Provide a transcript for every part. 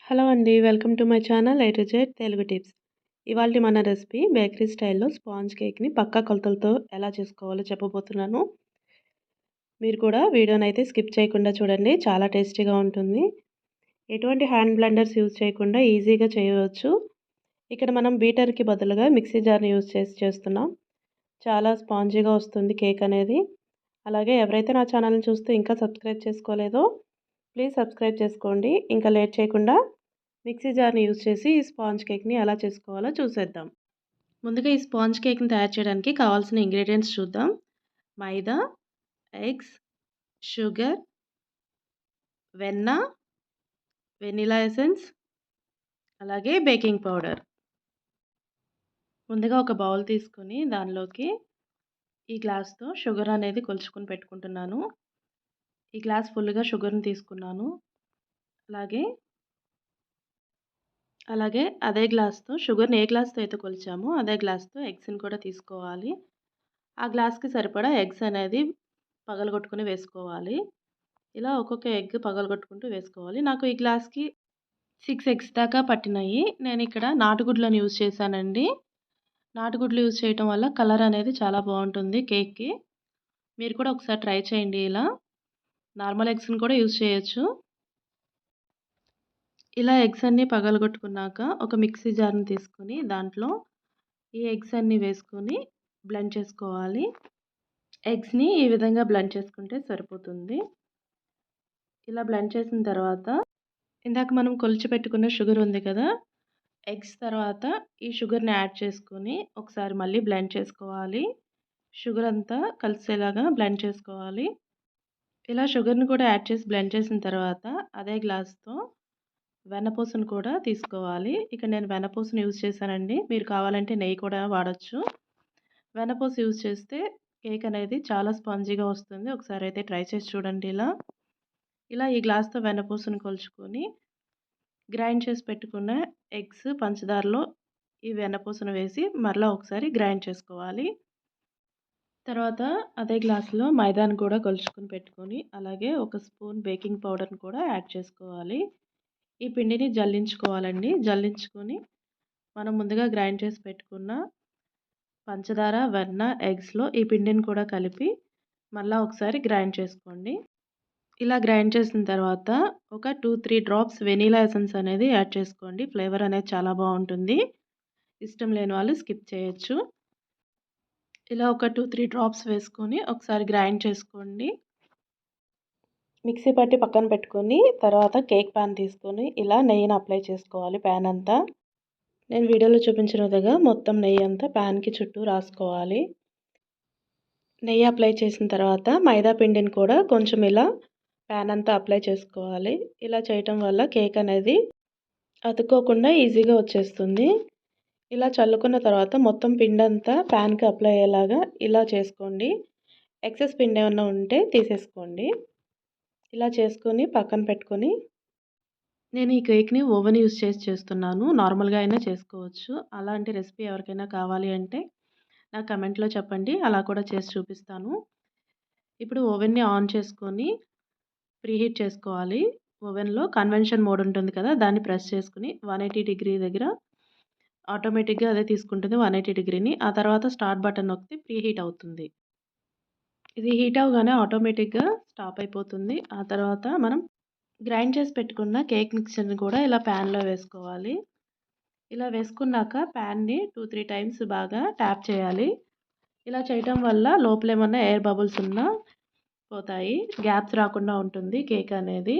Hello అండి. Welcome to my channel Z Telugu tips. ఇవాల్టి మన రెసిపీ బేకరీ స్టైల్‌లో స్పాంజ్ కేక్‌ని పక్కా కొలతలతో ఎలా చేసుకోవాలో చెప్పబోతున్నాను. మీరు కూడా వీడియోనైతే స్కిప్ చేయకుండా చూడండి. చాలా టేస్టీగా ఉంటుంది. ఎటువంటి హ్యాండ్ బ్లెండర్స్ యూజ్ చేయకుండా ఈజీగా చేయవచ్చు. ఇక్కడ మనం బీటర్‌కి బదులుగా మిక్సీ జార్‌ని యూజ్ చేసి చేస్తున్నాం. చాలా స్పాంజీగా వస్తుంది కేక్ అనేది. అలాగే ఎవరైతే నా ఛానల్‌ని చూస్తూ ఇంకా సబ్స్క్రైబ్ చేసుకోలేదో ప్లీజ్ సబ్స్క్రైబ్ చేసుకోండి. ఇంకా లేట్ చేయకుండా మిక్సీ జార్‌ని యూజ్ చేసి ఈ స్పాంజ్ కేక్‌ని ఎలా చేసుకోవాలో చూసేద్దాం. ముందుగా ఈ స్పాంజ్ కేక్‌ని తయారు చేయడానికి కావాల్సిన ఇంగ్రీడియెంట్స్ చూద్దాం. మైదా, ఎగ్స్, షుగర్, వెన్న, వెనిలా ఎసెన్స్, అలాగే బేకింగ్ పౌడర్. ముందుగా ఒక బౌల్ తీసుకొని దానిలోకి ఈ గ్లాస్‌తో షుగర్ అనేది కొలుచుకొని పెట్టుకుంటున్నాను. ఈ గ్లాస్ ఫుల్‌గా షుగర్‌ని తీసుకున్నాను. అలాగే అదే గ్లాస్‌తో షుగర్‌ని ఏ గ్లాస్‌తో అయితే కొలిచామో అదే గ్లాస్‌తో ఎగ్స్‌ని కూడా తీసుకోవాలి. ఆ గ్లాస్‌కి సరిపడా ఎగ్స్ అనేది పగలగొట్టుకొని వేసుకోవాలి. ఇలా ఒక్కొక్క ఎగ్ పగలగొట్టుకుంటూ వేసుకోవాలి. నాకు ఈ గ్లాస్‌కి 6 ఎగ్స్ దాకా పట్టినాయి. నేనిక్కడ నాటుగుడ్లను యూజ్ చేశానండి. నాటుగుడ్లు యూజ్ చేయటం వల్ల కలర్ అనేది చాలా బావుంటుంది కేక్‌కి. మీరు కూడా ఒకసారి ట్రై చేయండి ఇలా. నార్మల్ ఎగ్స్‌ని కూడా యూజ్ చేయొచ్చు. ఇలా ఎగ్స్ అన్నీ పగలగొట్టుకున్నాక ఒక మిక్సీ జార్‌ని తీసుకొని దాంట్లో ఈ ఎగ్స్ అన్నీ వేసుకొని బ్లెండ్ చేసుకోవాలి. ఎగ్స్‌ని ఈ విధంగా బ్లెండ్ చేసుకుంటే సరిపోతుంది. ఇలా బ్లెండ్ చేసిన తర్వాత ఇందాక మనం కొలిచి పెట్టుకున్న షుగర్ ఉంది కదా! ఎగ్స్ తర్వాత ఈ షుగర్‌ని యాడ్ చేసుకొని ఒకసారి మళ్ళీ బ్లెండ్ చేసుకోవాలి. షుగర్ అంతా కలిసేలాగా బ్లెండ్ చేసుకోవాలి. ఇలా షుగర్‌ని కూడా యాడ్ చేసి బ్లెండ్ చేసిన తర్వాత అదే గ్లాస్‌తో వెన్నపూసను కూడా తీసుకోవాలి. ఇక్కడ నేను వెన్నపూసను యూజ్ చేశానండి. మీరు కావాలంటే నెయ్యి కూడా వాడొచ్చు. వెన్నపూస యూజ్ చేస్తే కేక్ అనేది చాలా స్పాంజీగా వస్తుంది. ఒకసారి అయితే ట్రై చేసి చూడండి ఇలా. ఇలా ఈ గ్లాస్‌తో వెన్నపూసను కొలుచుకొని గ్రైండ్ చేసి పెట్టుకున్న ఎగ్స్, పంచదారలో ఈ వెన్నపూసను వేసి మరలా ఒకసారి గ్రైండ్ చేసుకోవాలి. తర్వాత అదే గ్లాస్‌లో మైదాను కూడా కొలుచుకొని పెట్టుకొని అలాగే ఒక స్పూన్ బేకింగ్ పౌడర్‌ని కూడా యాడ్ చేసుకోవాలి. ఈ పిండిని జల్లించుకోవాలండి. జల్లించుకొని మనం ముందుగా గ్రైండ్ చేసి పెట్టుకున్న పంచదార, వెన్న, ఎగ్స్‌లో ఈ పిండిని కూడా కలిపి మళ్ళా ఒకసారి గ్రైండ్ చేసుకోండి. ఇలా గ్రైండ్ చేసిన తర్వాత ఒక 2, 3 డ్రాప్స్ వెనిలా ఎసెన్స్ అనేది యాడ్ చేసుకోండి. ఫ్లేవర్ అనేది చాలా బావుంటుంది. ఇష్టం లేని వాళ్ళు స్కిప్ చేయొచ్చు. ఇలా ఒక 2, 3 డ్రాప్స్ వేసుకొని ఒకసారి గ్రైండ్ చేసుకోండి. మిక్సీ పట్టి పక్కన పెట్టుకొని తర్వాత కేక్ పాన్ తీసుకొని ఇలా నెయ్యిని అప్లై చేసుకోవాలి పాన్ అంతా. నేను వీడియోలో చూపించిన విధంగా మొత్తం నెయ్యి అంతా పాన్‌కి చుట్టూ రాసుకోవాలి. నెయ్యి అప్లై చేసిన తర్వాత మైదా పిండిని కూడా కొంచెం ఇలా పాన్ అంతా అప్లై చేసుకోవాలి. ఇలా చేయటం వల్ల కేక్ అనేది అతుక్కోకుండా ఈజీగా వచ్చేస్తుంది. ఇలా చల్లుకున్న తర్వాత మొత్తం పిండంతా పాన్‌కి అప్లై అయ్యేలాగా ఇలా చేసుకోండి. ఎక్సెస్ పిండి ఏమన్నా ఉంటే తీసేసుకోండి. ఇలా చేసుకొని పక్కన పెట్టుకొని నేను ఈ కేక్‌ని ఓవెన్ యూజ్ చేసి చేస్తున్నాను. నార్మల్‌గా అయినా చేసుకోవచ్చు. అలాంటి రెసిపీ ఎవరికైనా కావాలి అంటే నాకు కమెంట్‌లో చెప్పండి. అలా కూడా చేసి చూపిస్తాను. ఇప్పుడు ఓవెన్‌ని ఆన్ చేసుకొని ప్రీహీట్ చేసుకోవాలి. ఓవెన్‌లో కన్వెన్షన్ మోడ్ ఉంటుంది కదా! దాన్ని ప్రెస్ చేసుకొని 180 డిగ్రీ దగ్గర ఆటోమేటిక్‌గా అదే తీసుకుంటుంది 180 డిగ్రీని. ఆ తర్వాత స్టార్ట్ బటన్ నొక్కితే ప్రీహీట్ అవుతుంది. ఇది హీట్ అవ్వగానే ఆటోమేటిక్‌గా స్టాప్ అయిపోతుంది. ఆ తర్వాత మనం గ్రైండ్ చేసి పెట్టుకున్న కేక్ మిక్చర్‌ని కూడా ఇలా ప్యాన్‌లో వేసుకోవాలి. ఇలా వేసుకున్నాక ప్యాన్‌ని 2, 3 టైమ్స్ బాగా ట్యాప్ చేయాలి. ఇలా చేయటం వల్ల లోపలేమన్నా ఎయిర్ బబుల్స్ ఉన్నా పోతాయి. గ్యాప్స్ రాకుండా ఉంటుంది కేక్ అనేది.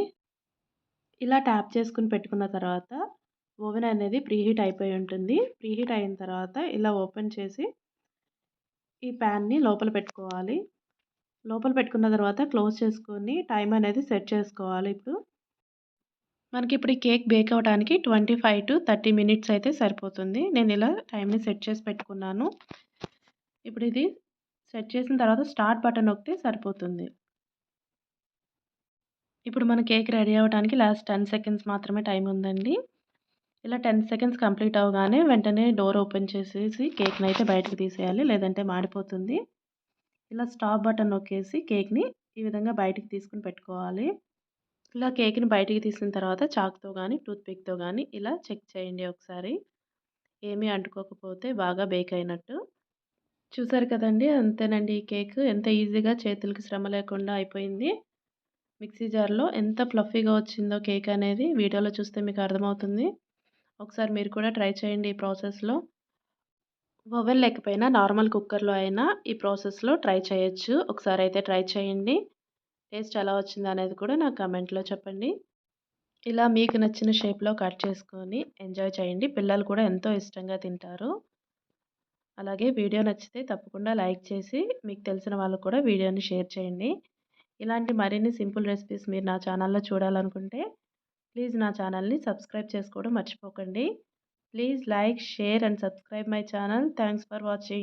ఇలా ట్యాప్ చేసుకొని పెట్టుకున్న తర్వాత ఓవెన్ అనేది ప్రీహీట్ అయిపోయి ఉంటుంది. ప్రీహీట్ అయిన తర్వాత ఇలా ఓపెన్ చేసి ఈ ప్యాన్‌ని లోపల పెట్టుకోవాలి. లోపల పెట్టుకున్న తర్వాత క్లోజ్ చేసుకొని టైం అనేది సెట్ చేసుకోవాలి ఇప్పుడు. మనకిప్పుడు ఈ కేక్ బేక్ అవ్వడానికి 25-30 మినిట్స్ అయితే సరిపోతుంది. నేను ఇలా టైంని సెట్ చేసి పెట్టుకున్నాను. ఇప్పుడు ఇది సెట్ చేసిన తర్వాత స్టార్ట్ బటన్ నొక్కితే సరిపోతుంది. ఇప్పుడు మన కేక్ రెడీ అవ్వడానికి లాస్ట్ 10 సెకండ్స్ మాత్రమే టైం ఉందండి. ఇలా 10 సెకండ్స్ కంప్లీట్ అవ్వగానే వెంటనే డోర్ ఓపెన్ చేసేసి కేక్‌ని అయితే బయటకి తీసేయాలి. లేదంటే మాడిపోతుంది. ఇలా స్టాప్ బటన్ నొక్కేసి కేక్‌ని ఈ విధంగా బయటికి తీసుకొని పెట్టుకోవాలి. ఇలా కేక్‌ని బయటికి తీసిన తర్వాత చాక్‌తో గానీ, టూత్‌పిక్‌తో గానీ ఇలా చెక్ చేయండి ఒకసారి. ఏమీ అంటుకోకపోతే బాగా బేక్ అయినట్టు. చూసారు కదండీ! అంతేనండి ఈ కేక్ ఎంత ఈజీగా చేతులకి శ్రమ లేకుండా అయిపోయింది. మిక్సీ జార్‌లో ఎంత ఫ్లఫీగా వచ్చిందో కేక్ అనేది వీడియోలో చూస్తే మీకు అర్థమవుతుంది. ఒకసారి మీరు కూడా ట్రై చేయండి ఈ ప్రాసెస్‌లో. ఓవెన్ లేకపోయినా నార్మల్ కుక్కర్‌లో అయినా ఈ ప్రాసెస్‌లో ట్రై చేయొచ్చు. ఒకసారి అయితే ట్రై చేయండి. టేస్ట్ ఎలా వచ్చిందనేది కూడా నాకు కామెంట్‌లో చెప్పండి. ఇలా మీకు నచ్చిన షేప్‌లో కట్ చేసుకొని ఎంజాయ్ చేయండి. పిల్లలు కూడా ఎంతో ఇష్టంగా తింటారు. అలాగే వీడియో నచ్చితే తప్పకుండా లైక్ చేసి మీకు తెలిసిన వాళ్ళకి కూడా వీడియోని షేర్ చేయండి. ఇలాంటి మరిన్ని సింపుల్ రెసిపీస్ మీరు నా ఛానల్‌లో చూడాలనుకుంటే ప్లీజ్ నా ఛానల్‌ని సబ్స్క్రైబ్ చేసుకోవడం మర్చిపోకండి. Please like, share and subscribe my channel. Thanks for watching.